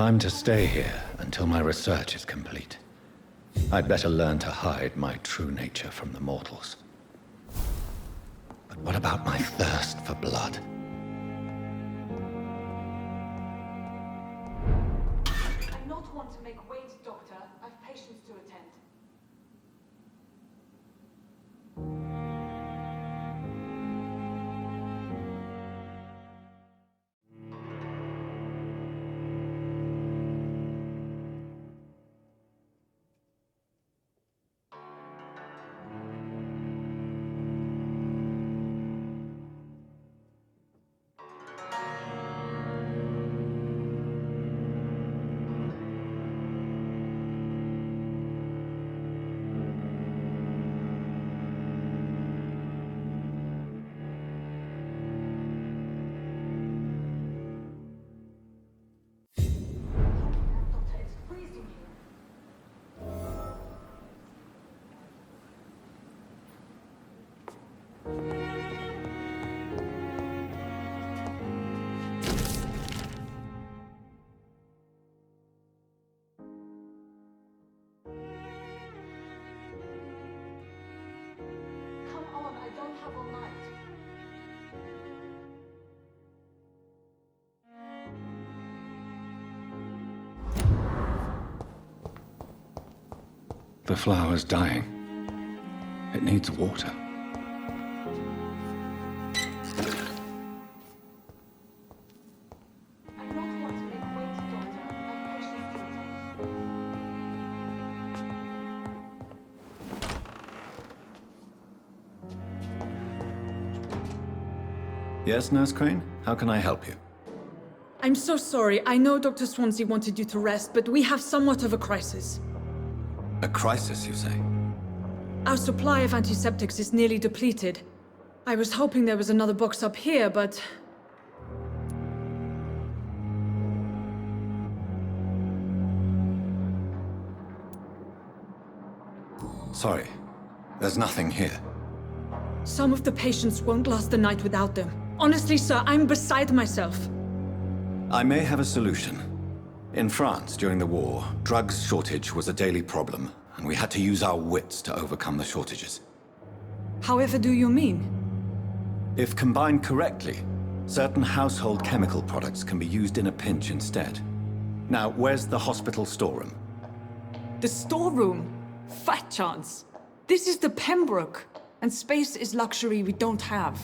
I'm to stay here until my research is complete, I'd better learn to hide my true nature from the mortals. But what about my thirst for blood? I'm not one to make wait, Doctor. I've patients to attend. Doctor, it's freezing here. Come on, I don't have all night. The flower's dying. It needs water. I'm not one to make wait, Doctor. I've patients to attend. Yes, Nurse Crane? How can I help you? I'm so sorry. I know Dr. Swansea wanted you to rest, but we have somewhat of a crisis. A crisis, you say? Our supply of antiseptics is nearly depleted. I was hoping there was another box up here, but... Sorry. There's nothing here. some of the patients won't last the night without them. Honestly, sir, I'm beside myself. I may have a solution. In France, during the war, drugs shortage was a daily problem, and we had to use our wits to overcome the shortages. However do you mean? If combined correctly, certain household chemical products can be used in a pinch instead. Now, where's the hospital storeroom? The storeroom? Fat chance. This is the Pembroke, and space is luxury we don't have.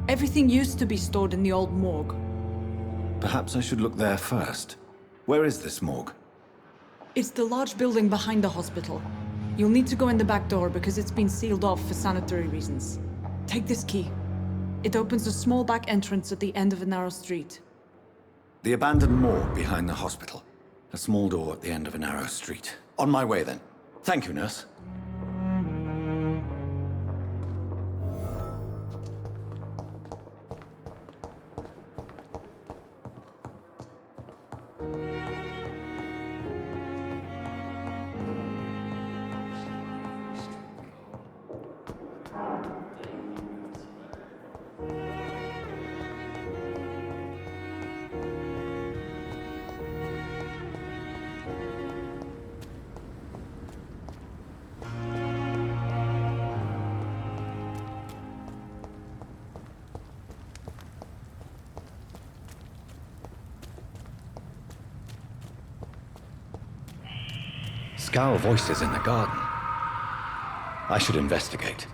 Everything used to be stored in the old morgue. Perhaps I should look there first. Where is this morgue? It's the large building behind the hospital. You'll need to go in the back door because it's been sealed off for sanitary reasons. Take this key. It opens a small back entrance at the end of a narrow street. The abandoned morgue behind the hospital. A small door at the end of a narrow street. On my way then. Thank you, nurse. Scowl voices in the garden. I should investigate.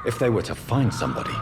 If they were to find somebody.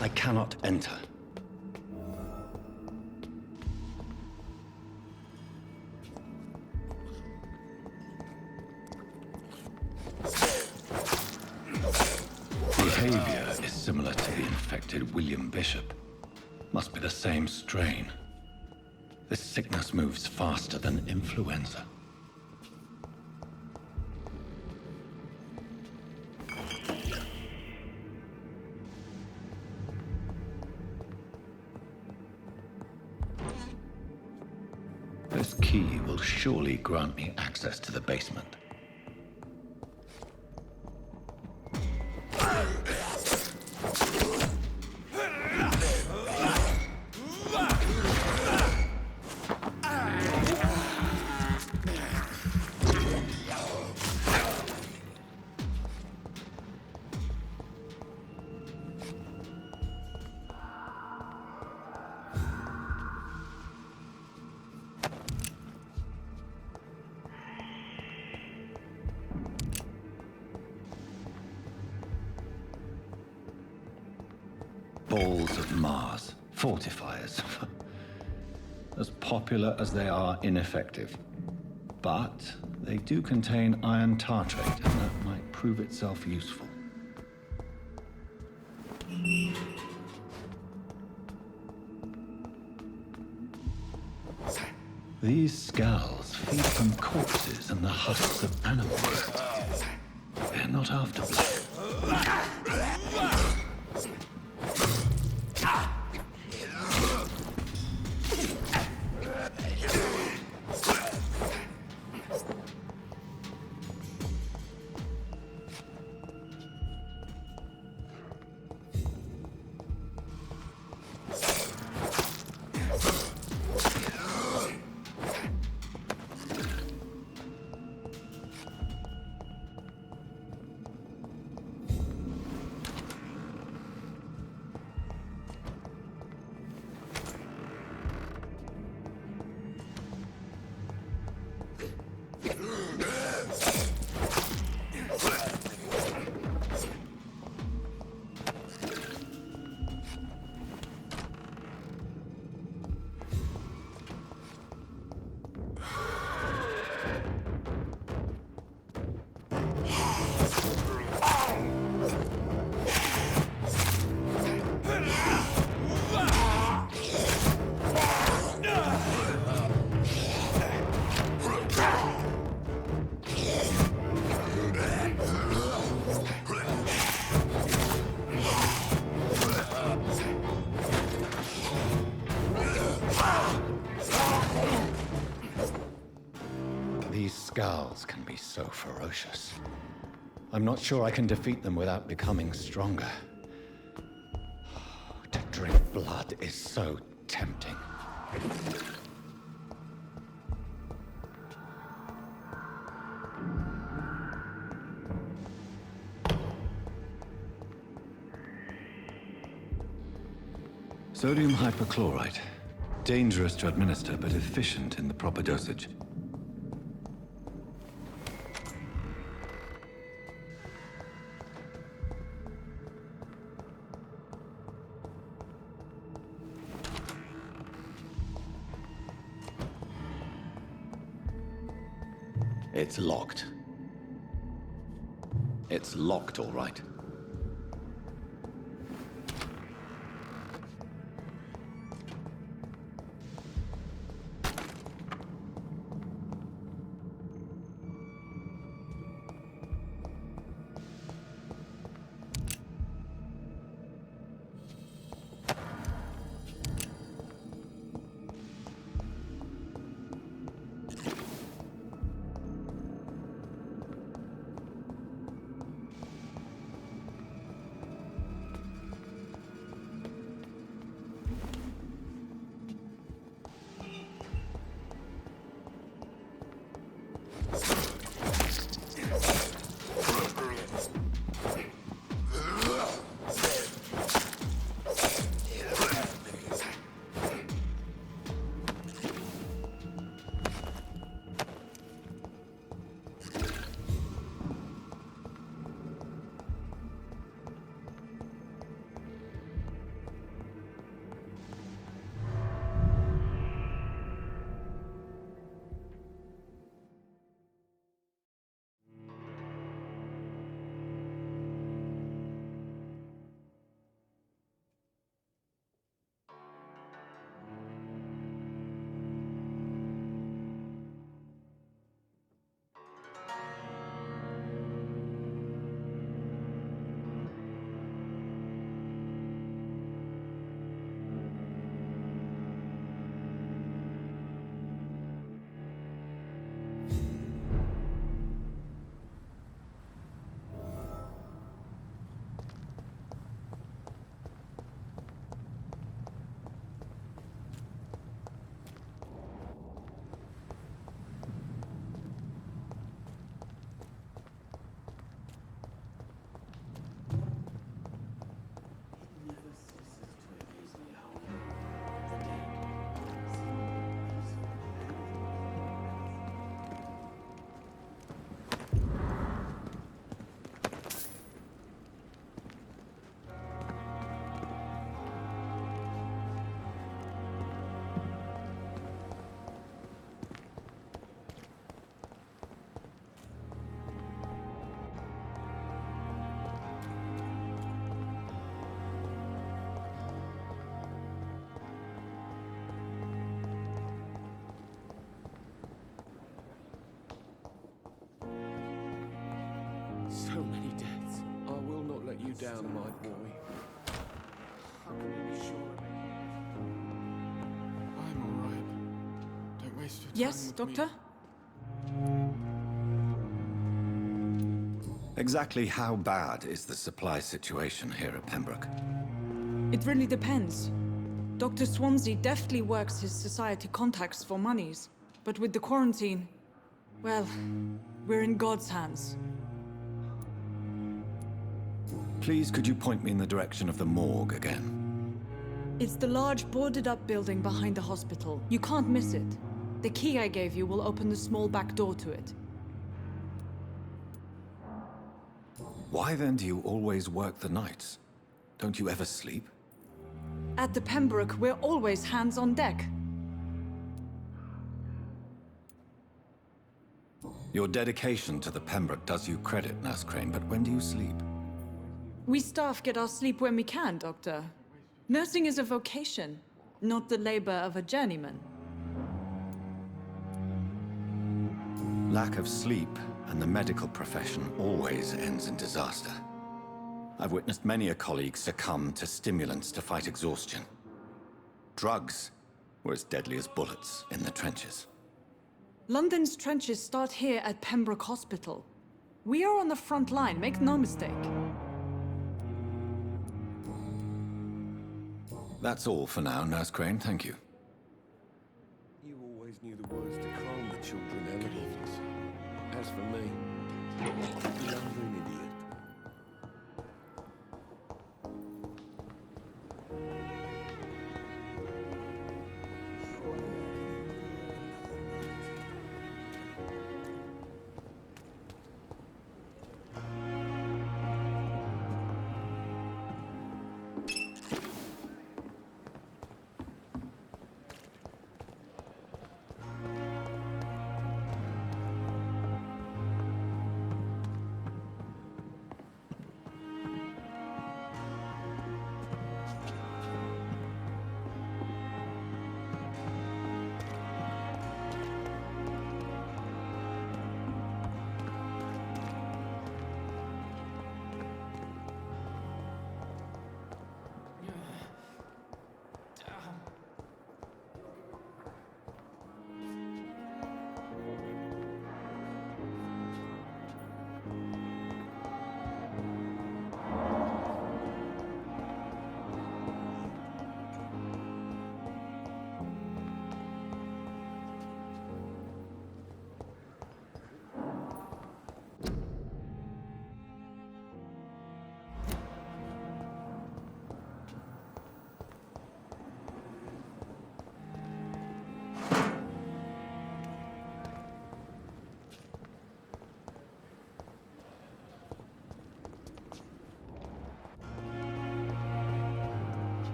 I cannot enter. Behavior is similar to the infected William Bishop. Must be the same strain. This sickness moves faster than influenza. This key will surely grant me access to the basement. Balls of Mars, fortifiers. As popular as they are ineffective. But they do contain iron tartrate, and that might prove itself useful. These skulls feed from corpses and the husks of animals. They're not after blood. Skulls can be so ferocious. I'm not sure I can defeat them without becoming stronger. To drink blood is so tempting. Sodium hypochlorite. Dangerous to administer, but efficient in the proper dosage. It's locked. It's locked, all right. So many deaths. I will not let you down, my boy. How can you be sure? I'm all right. Don't waste your time Yes, with Doctor? me. Exactly how bad is the supply situation here at Pembroke? It really depends. Dr. Swansea deftly works his society contacts for monies, but with the quarantine, well, we're in God's hands. Please, could you point me in the direction of the morgue again? It's the large boarded-up building behind the hospital. You can't miss it. The key I gave you will open the small back door to it. Why then do you always work the nights? Don't you ever sleep? At the Pembroke, we're always hands on deck. Your dedication to the Pembroke does you credit, Nurse Crane, but when do you sleep? We staff get our sleep when we can, Doctor. Nursing is a vocation, not the labor of a journeyman. Lack of sleep and the medical profession always ends in disaster. I've witnessed many a colleague succumb to stimulants to fight exhaustion. Drugs were as deadly as bullets in the trenches. London's trenches start here at Pembroke Hospital. We are on the front line, make no mistake. That's all for now, Nurse Crane, thank you. You always knew the words to calm the children, Ellen. As for me, you're an idiot.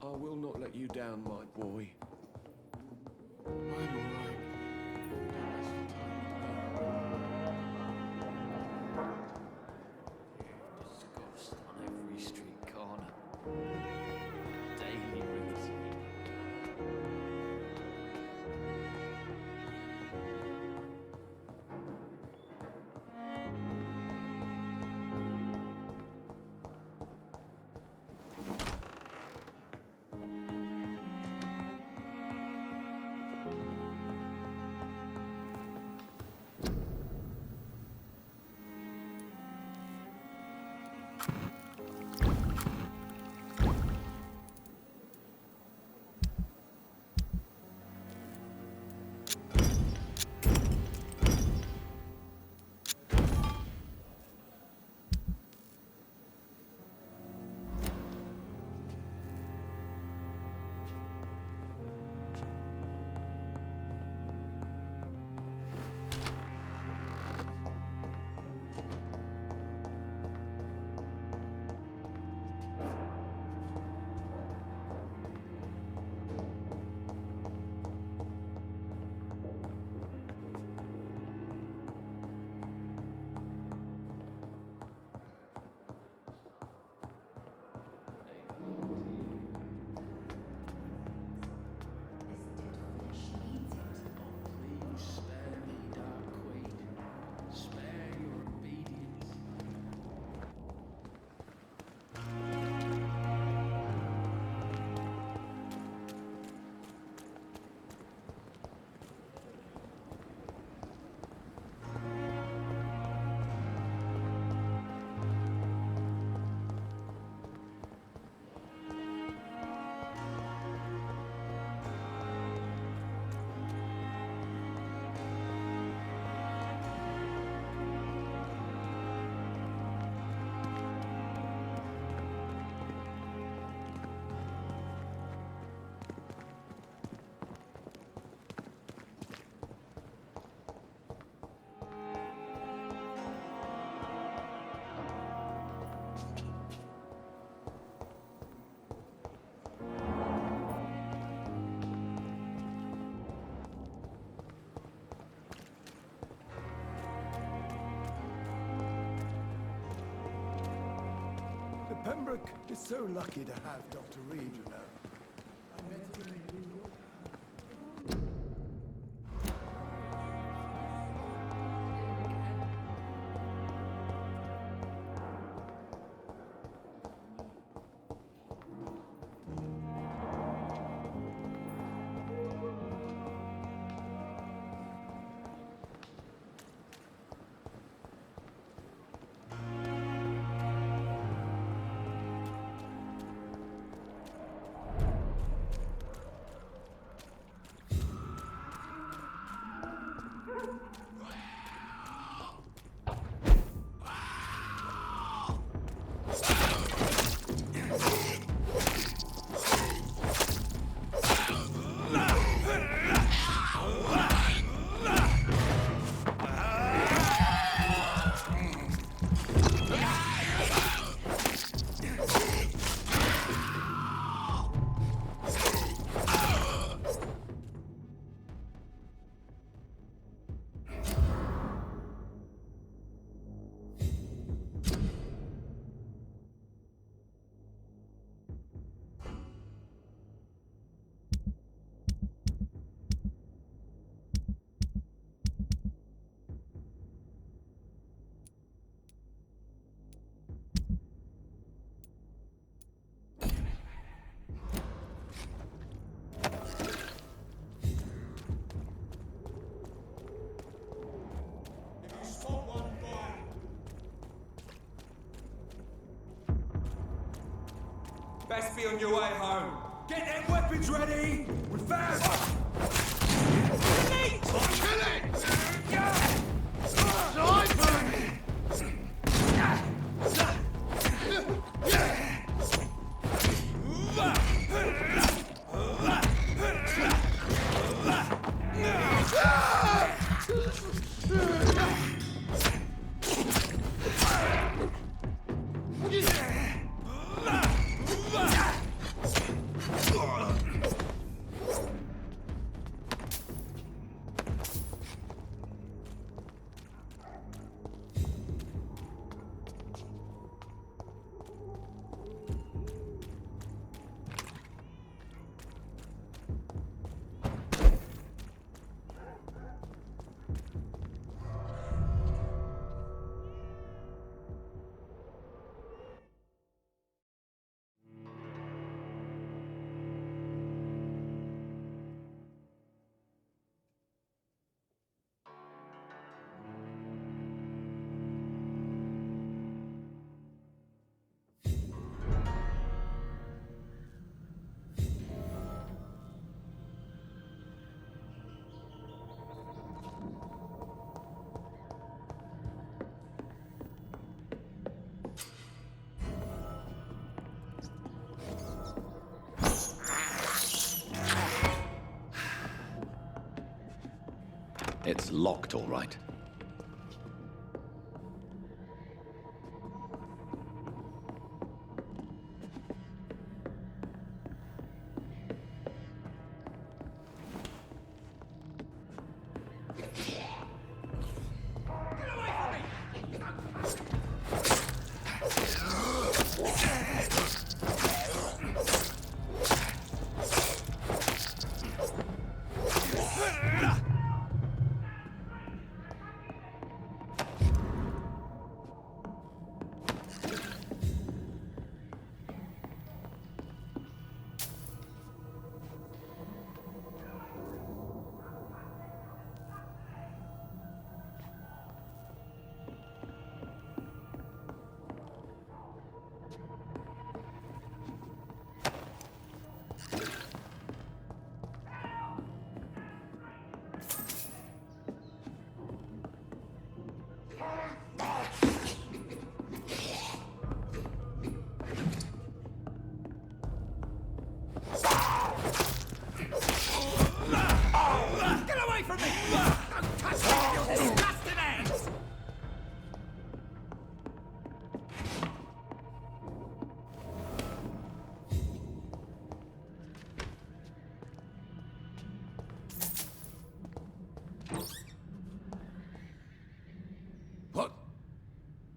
I will not let you down, my boy. I'm all right. Discussed on every street corner. Daily routine. Please spare me, Dark Queen. Spare your obedience. Pembroke is so lucky to have Dr. Reed, you know. I met him in New York. Best be on your way home. Get them weapons ready! We're fast! It's locked, all right.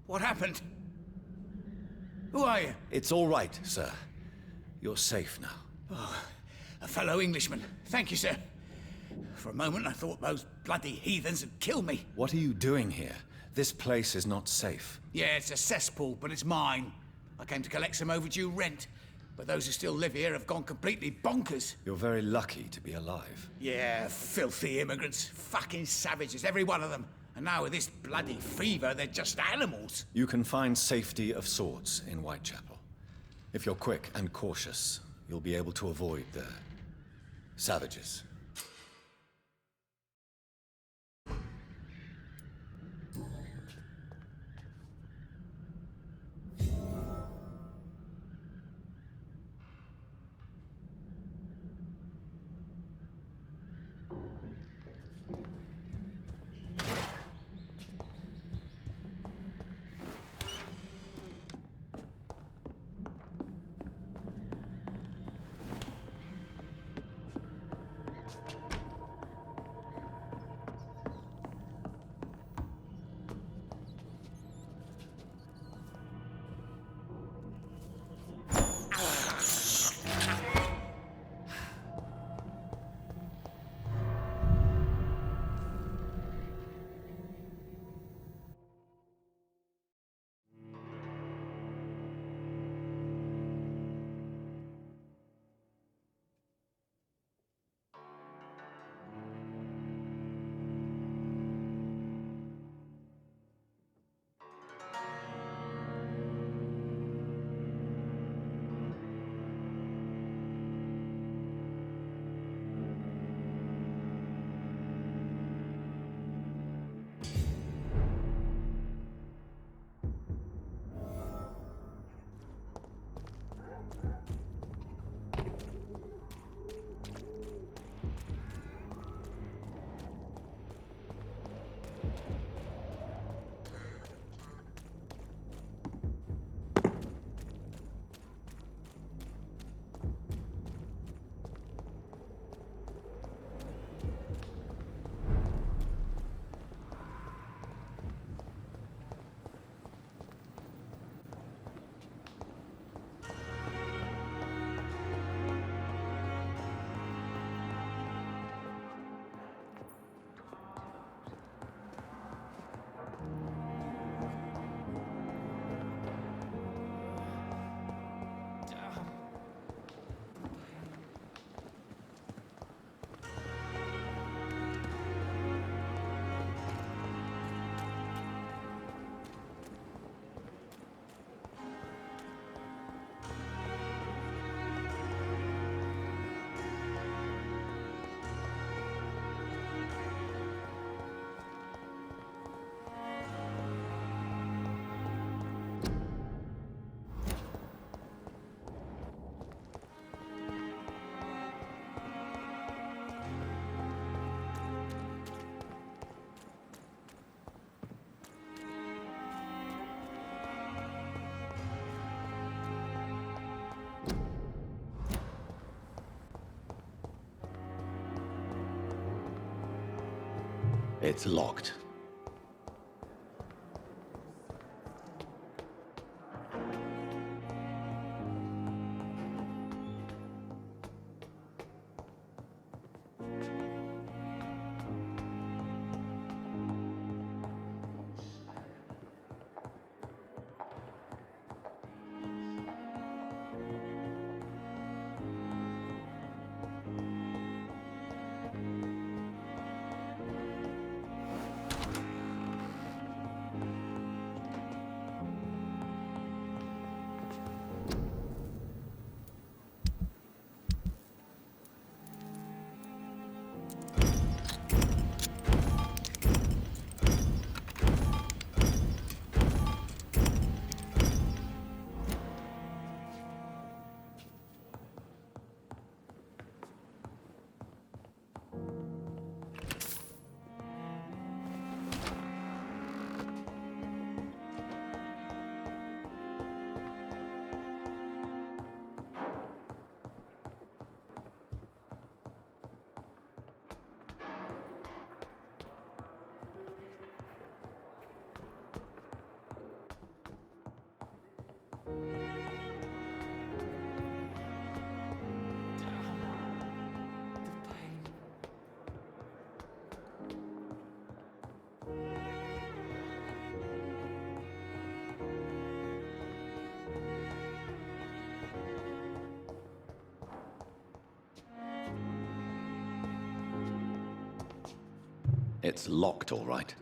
What happened? Who are you? It's all right, sir. You're safe now. A fellow Englishman. Thank you, sir. For a moment, I thought those bloody heathens had killed me. What are you doing here? This place is not safe. Yeah, it's a cesspool, but it's mine. I came to collect some overdue rent, but those who still live here have gone completely bonkers. You're very lucky to be alive. Yeah, filthy immigrants. Fucking savages, every one of them. And now with this bloody fever, they're just animals. You can find safety of sorts in Whitechapel. If you're quick and cautious, you'll be able to avoid the savages. It's locked. It's locked, all right.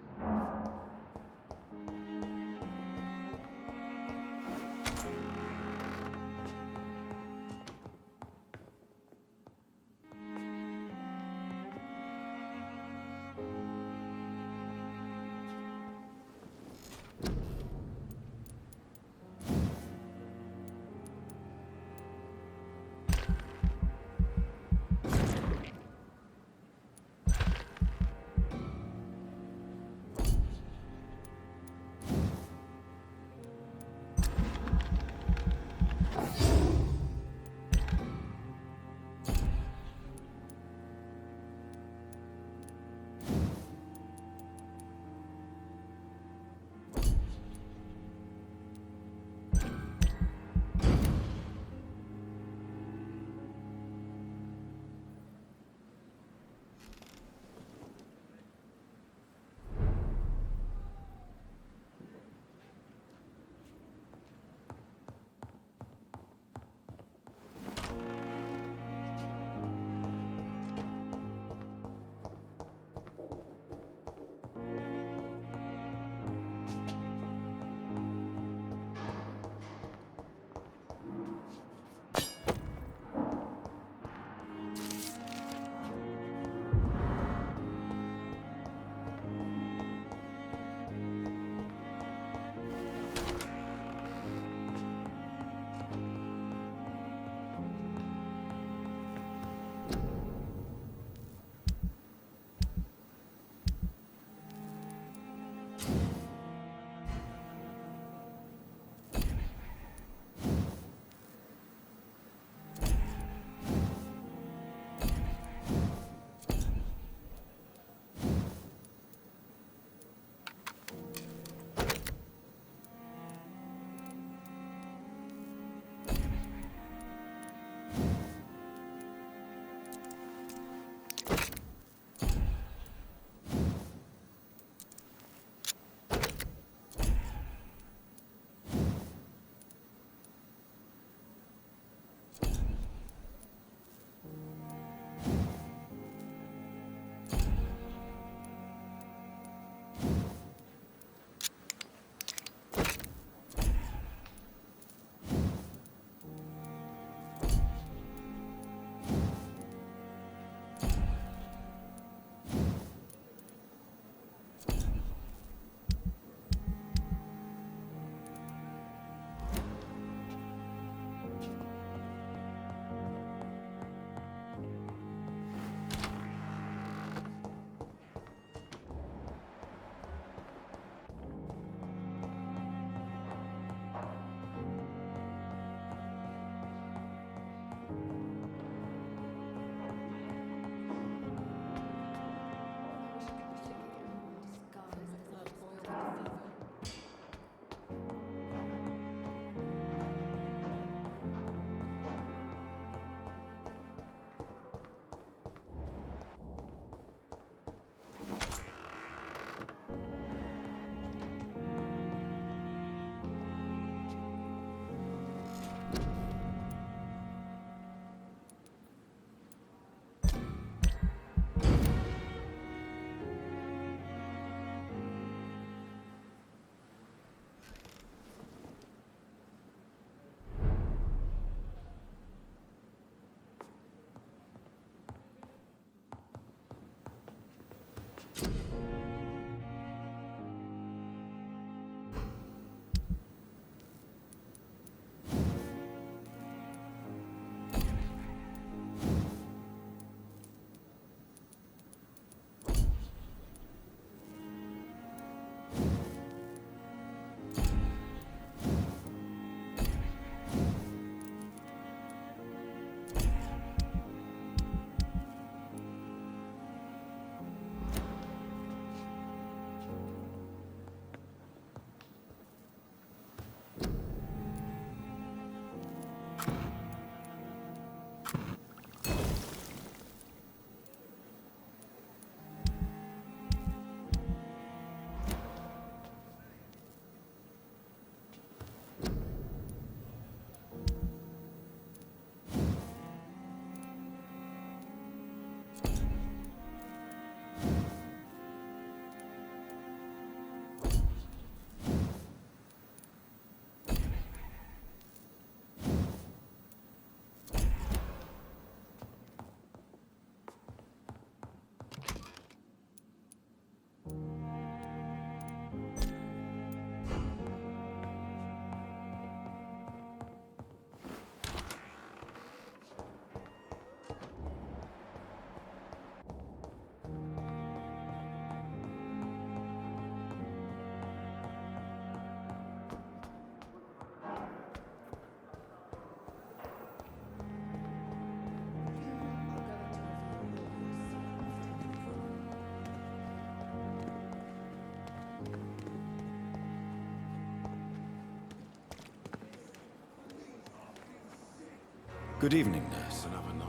Good evening, nurse.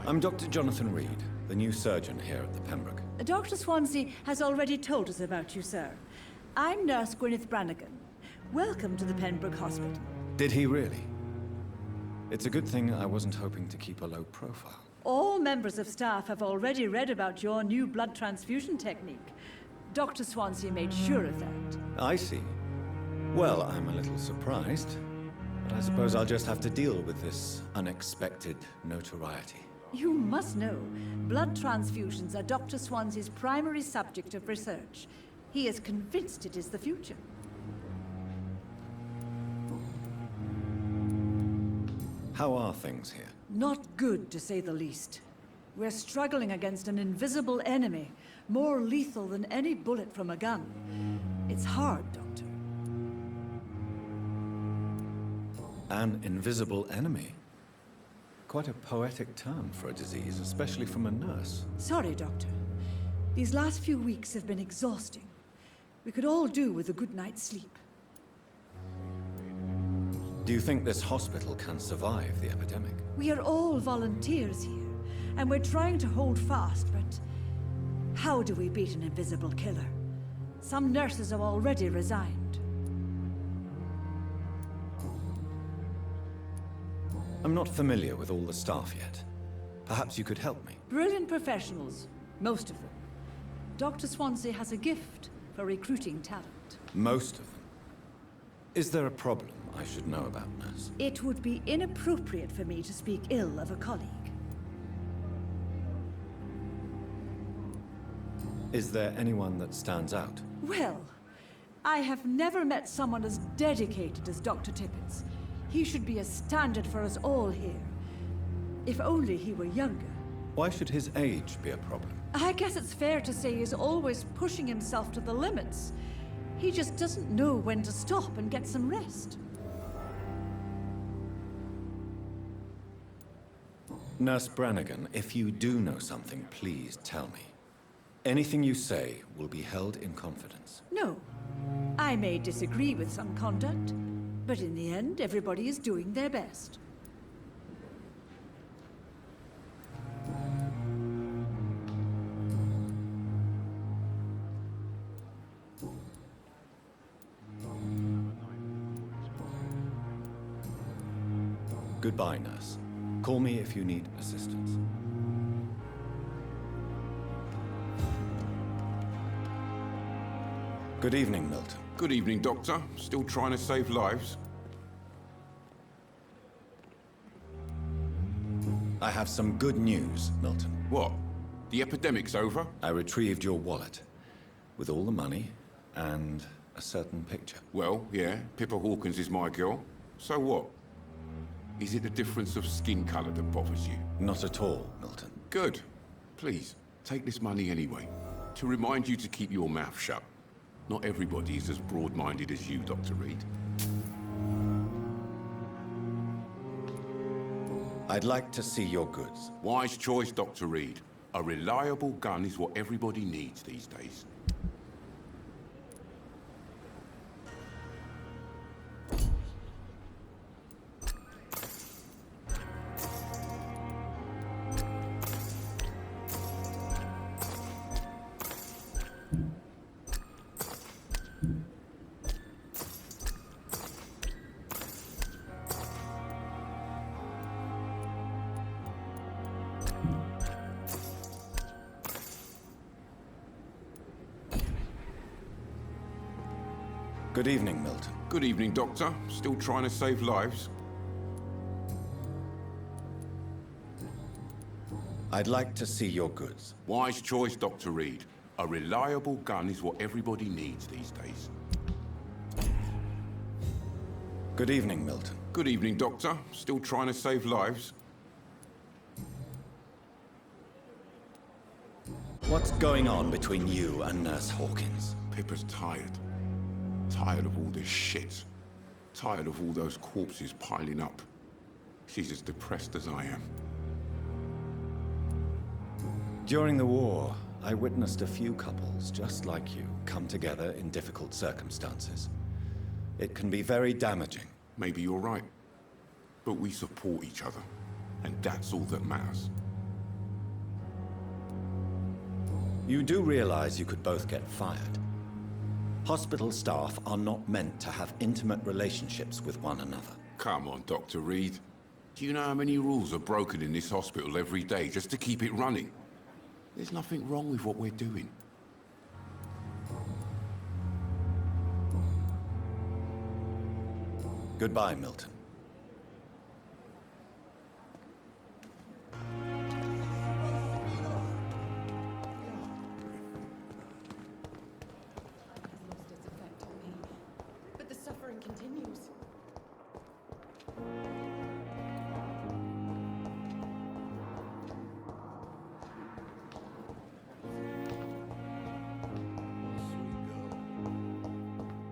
I'm Dr. Jonathan Reed, the new surgeon here at the Pembroke. Dr. Swansea has already told us about you, sir. I'm Nurse Gwyneth Brannigan. Welcome to the Pembroke Hospital. Did he really? It's a good thing I wasn't hoping to keep a low profile. All members of staff have already read about your new blood transfusion technique. Dr. Swansea made sure of that. I see. Well, I'm a little surprised, but I suppose I'll just have to deal with this unexpected notoriety. You must know, blood transfusions are Dr. Swansea's primary subject of research. He is convinced it is the future. How are things here? Not good, to say the least. We're struggling against an invisible enemy, more lethal than any bullet from a gun. It's hard, Doctor. An invisible enemy? Quite a poetic term for a disease, especially from a nurse. Sorry, Doctor. These last few weeks have been exhausting. We could all do with a good night's sleep. Do you think this hospital can survive the epidemic? We are all volunteers here, and we're trying to hold fast, but how do we beat an invisible killer? Some nurses have already resigned. I'm not familiar with all the staff yet. Perhaps you could help me. Brilliant professionals, most of them. Dr. Swansea has a gift for recruiting talent. Most of them. Is there a problem I should know about, nurse? It would be inappropriate for me to speak ill of a colleague. Is there anyone that stands out? Well, I have never met someone as dedicated as Dr. Tippett. He should be a standard for us all here. If only he were younger. Why should his age be a problem? I guess it's fair to say he's always pushing himself to the limits. He just doesn't know when to stop and get some rest. Nurse Brannigan, if you do know something, please tell me. Anything you say will be held in confidence. No. I may disagree with some conduct, but in the end, everybody is doing their best. Goodbye, nurse. Call me if you need assistance. Good evening, Milton. Good evening, Doctor. Still trying to save lives? I have some good news, Milton. What? The epidemic's over? I retrieved your wallet with all the money and a certain picture. Well, yeah, Pippa Hawkins is my girl. So what? Is it the difference of skin color that bothers you? Not at all, Milton. Good. Please, take this money anyway. To remind you to keep your mouth shut. Not everybody is as broad-minded as you, Dr. Reed. I'd like to see your goods. Wise choice, Dr. Reed. A reliable gun is what everybody needs these days. Good evening, Milton. Good evening, Doctor. Still trying to save lives? I'd like to see your goods. Wise choice, Dr. Reed. A reliable gun is what everybody needs these days. Good evening, Milton. Good evening, Doctor. Still trying to save lives? What's going on between you and Nurse Hawkins? Pippa's tired. Tired of all this shit. Tired of all those corpses piling up. She's as depressed as I am. During the war, I witnessed a few couples just like you come together in difficult circumstances. It can be very damaging. Maybe you're right. But we support each other. And that's all that matters. You do realize you could both get fired. Hospital staff are not meant to have intimate relationships with one another. Come on, Dr. Reed. Do you know how many rules are broken in this hospital every day just to keep it running? There's nothing wrong with what we're doing. Goodbye, Milton. Lost its effect on me, but the suffering continues. Sweet girl.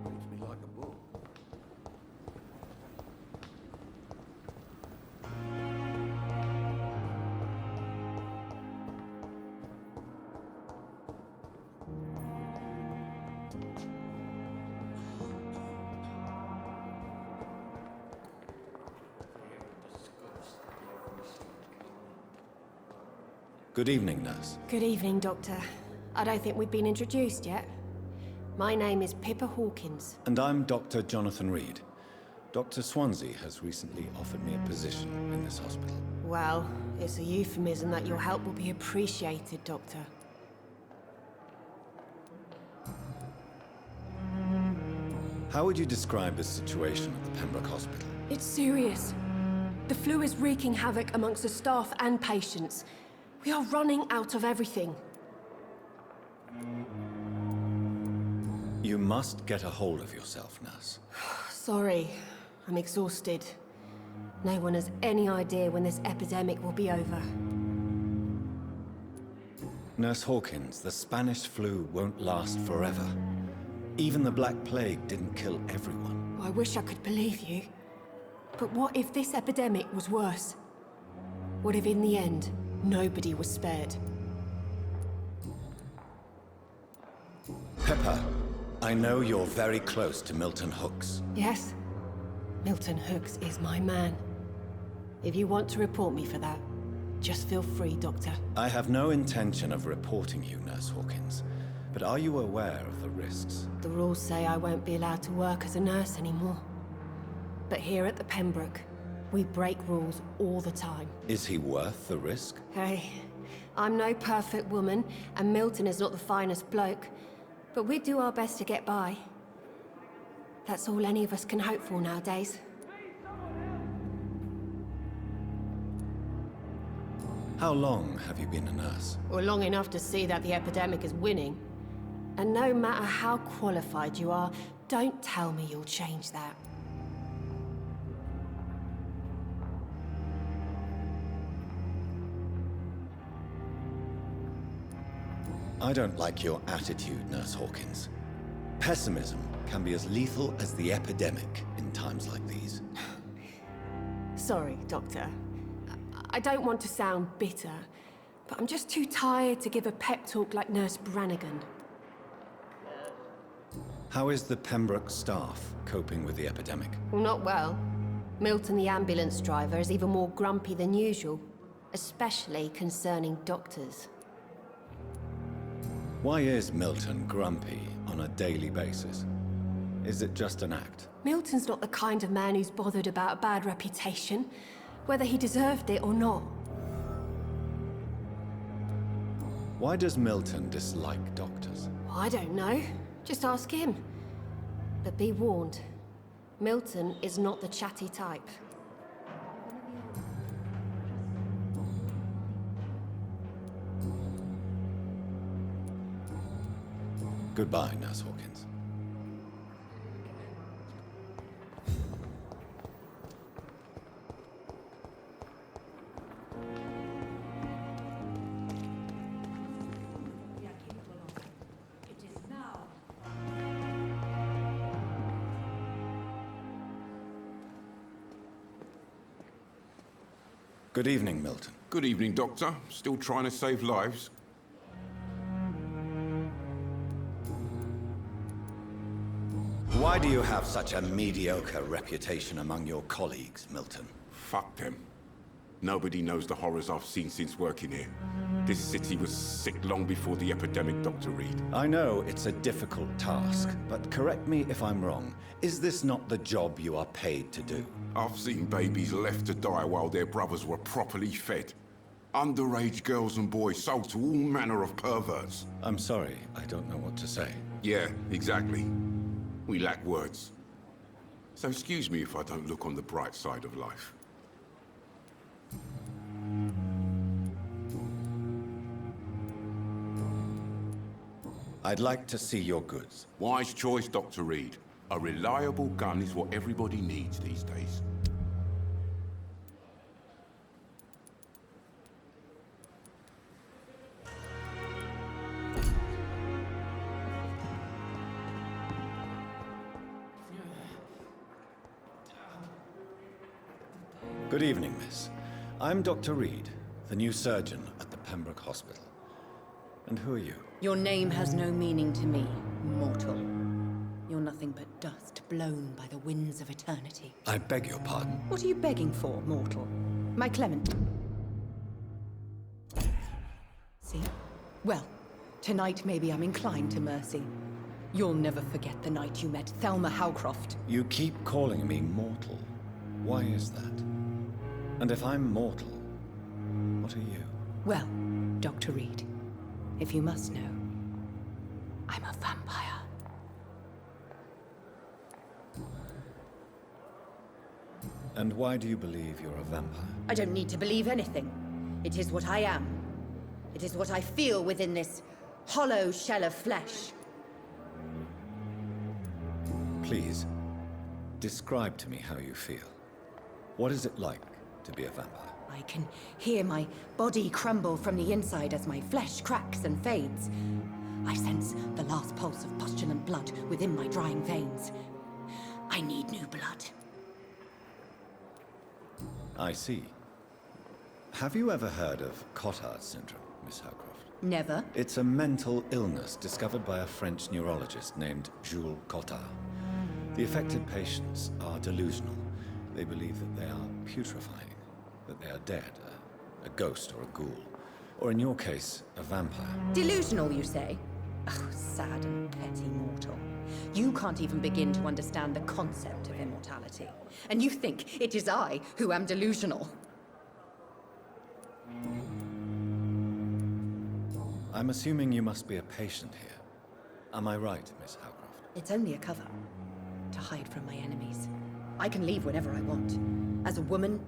Reads me like a book. Good evening, nurse. Good evening, Doctor. I don't think we've been introduced yet. My name is Pippa Hawkins. And I'm Dr. Jonathan Reed. Dr. Swansea has recently offered me a position in this hospital. Well, it's a euphemism that your help will be appreciated, Doctor. How would you describe the situation at the Pembroke Hospital? It's serious. The flu is wreaking havoc amongst the staff and patients. We are running out of everything. You must get a hold of yourself, nurse. Sorry, I'm exhausted. No one has any idea when this epidemic will be over. Nurse Hawkins, the Spanish flu won't last forever. Even the Black Plague didn't kill everyone. I wish I could believe you. But what if this epidemic was worse? What if in the end, nobody was spared? Pepper, I know you're very close to Milton Hooks. Yes? Milton Hooks is my man. If you want to report me for that, just feel free, Doctor. I have no intention of reporting you, Nurse Hawkins. But are you aware of the risks? The rules say I won't be allowed to work as a nurse anymore. But here at the Pembroke, we break rules all the time. Is he worth the risk? Hey, I'm no perfect woman, and Milton is not the finest bloke. But we do our best to get by. That's all any of us can hope for nowadays. How long have you been a nurse? Well, long enough to see that the epidemic is winning. And no matter how qualified you are, don't tell me you'll change that. I don't like your attitude, Nurse Hawkins. Pessimism can be as lethal as the epidemic in times like these. Sorry, Doctor. I don't want to sound bitter, but I'm just too tired to give a pep talk like Nurse Brannigan. How is the Pembroke staff coping with the epidemic? Well, not well. Milton, the ambulance driver, is even more grumpy than usual, especially concerning doctors. Why is Milton grumpy on a daily basis? Is it just an act? Milton's not the kind of man who's bothered about a bad reputation, whether he deserved it or not. Why does Milton dislike doctors? I don't know. Just ask him. But be warned, Milton is not the chatty type. Goodbye, Nurse Hawkins. Good evening, Milton. Good evening, Doctor. Still trying to save lives? Why do you have such a mediocre reputation among your colleagues, Milton? Fuck them. Nobody knows the horrors I've seen since working here. This city was sick long before the epidemic, Dr. Reed. I know it's a difficult task, but correct me if I'm wrong. Is this not the job you are paid to do? I've seen babies left to die while their brothers were properly fed. Underage girls and boys sold to all manner of perverts. I'm sorry, I don't know what to say. Yeah, exactly. We lack words. So excuse me if I don't look on the bright side of life. I'd like to see your goods. Wise choice, Dr. Reed. A reliable gun is what everybody needs these days. Good evening, miss. I'm Dr. Reed, the new surgeon at the Pembroke Hospital. And who are you? Your name has no meaning to me, mortal. You're nothing but dust blown by the winds of eternity. I beg your pardon. What are you begging for, mortal? My Clement. See? Well, tonight maybe I'm inclined to mercy. You'll never forget the night you met Thelma Howcroft. You keep calling me mortal. Why is that? And if I'm mortal, what are you? Well, Dr. Reed, if you must know, I'm a vampire. And why do you believe you're a vampire? I don't need to believe anything. It is what I am. It is what I feel within this hollow shell of flesh. Please, describe to me how you feel. What is it like to be a vampire? I can hear my body crumble from the inside as my flesh cracks and fades. I sense the last pulse of postulant blood within my drying veins. I need new blood. I see. Have you ever heard of Cotard syndrome, Miss Howcroft? Never. It's a mental illness discovered by a French neurologist named Jules Cotard. The affected patients are delusional. They believe that they are putrefying, that they are dead, a ghost or a ghoul. Or in your case, a vampire. Delusional, you say? Oh, sad and petty mortal. You can't even begin to understand the concept of immortality. And you think it is I who am delusional. I'm assuming you must be a patient here. Am I right, Miss Howcroft? It's only a cover. To hide from my enemies. I can leave whenever I want. As a woman,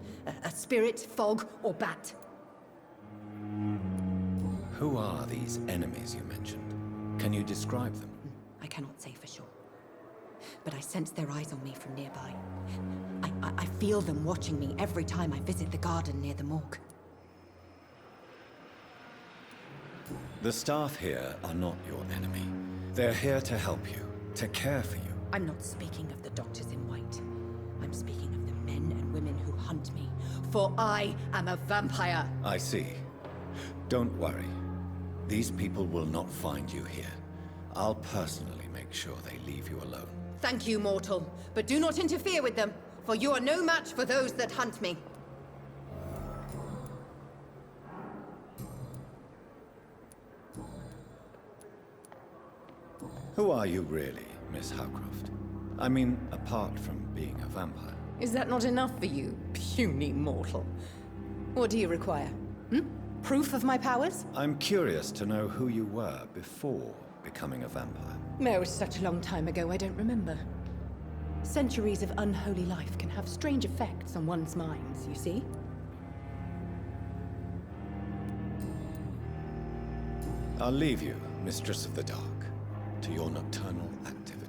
a spirit, fog, or bat. Who are these enemies you mentioned? Can you describe them? I cannot say for sure. But I sense their eyes on me from nearby. I feel them watching me every time I visit the garden near the morgue. The staff here are not your enemy. They're here to help you, to care for you. I'm not speaking of the doctors in white. I'm speaking of the men and women who hunt me. For I am a vampire. I see. Don't worry. These people will not find you here. I'll personally make sure they leave you alone. Thank you, mortal. But do not interfere with them, for you are no match for those that hunt me. Who are you really, Miss Howcroft? I mean, apart from being a vampire. Is that not enough for you, puny mortal? What do you require? Proof of my powers? I'm curious to know who you were before becoming a vampire. No, it was such a long time ago, I don't remember. Centuries of unholy life can have strange effects on one's minds, you see? I'll leave you, Mistress of the Dark, to your nocturnal activities.